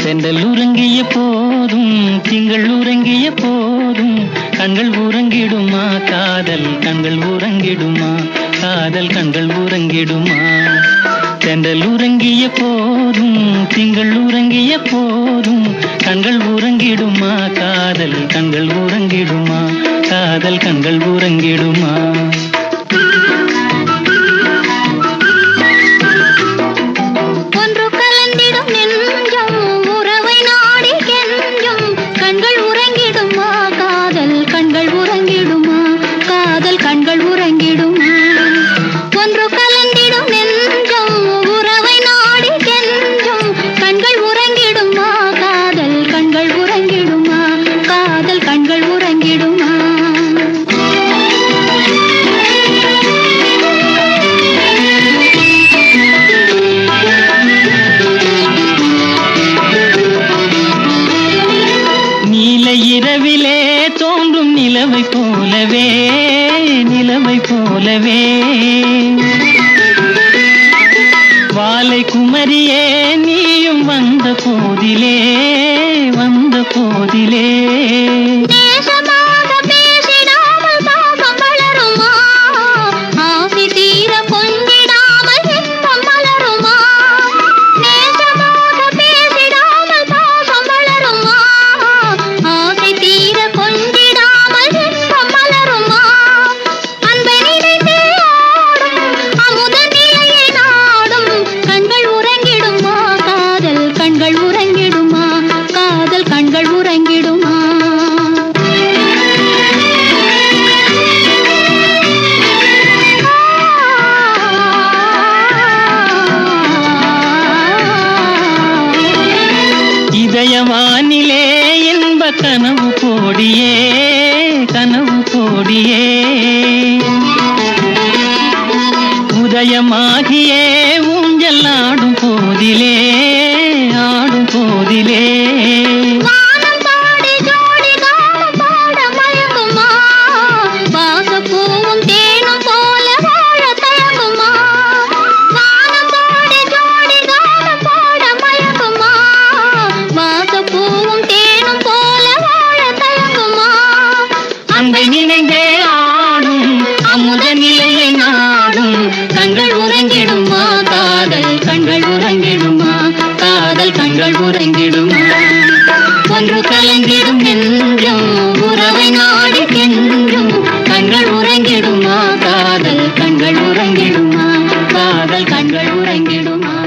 தென்றல் உறங்கிய போதும் திங்கள் உறங்கிய போதும் கண்கள் உறங்கிடுமா காதல் கண்கள் உறங்கிடுமா காதல் கண்கள் உறங்கிடுமா தென்றல் உறங்கிய போதும் திங்கள் உறங்கிய போதும் கண்கள் உறங்கிடுமா காதல் கண்கள் உறங்கிடுமா காதல் கண்கள் உறங்கிடுமா கண்கள் உறங்கிடுமா ஒன்று கலந்திடும் நெஞ்சம் உறவை நாடி கெஞ்சும் கண்கள் உறங்கிடுமா காதல் கண்கள் உறங்கிடுமா காதல் கண்கள் உறங்கிடுமா நீல இரவிலே தோன்றும் நிலவை போலவே நிலவை போலவே வாலை குமரியே நீயும் வந்த போதிலே வந்த போதிலே கண்கள் உறங்கிடுமா காதல் கண்கள் உறங்கிடுமா இதயவானிலே என்ப கனவு கோடியே கனவு கோடியே உதயமாகியே ஊஞ்சல் ஆடும் போதிலே ஆடும் போதிலே நினைந்தே ஆடும் அமுத நிலையை நாடும் கண்கள் உறங்கிடுமா காதல் கண்கள் உறங்கிடுமா காதல் கண்கள் உறங்கிடுமா ஒன்று கலந்திடும் நெஞ்சம் உறவை நாடி கெஞ்சும் கண்கள் உறங்கிடுமா காதல் கண்கள் உறங்கிடுமா காதல் கண்கள் உறங்கிடுமா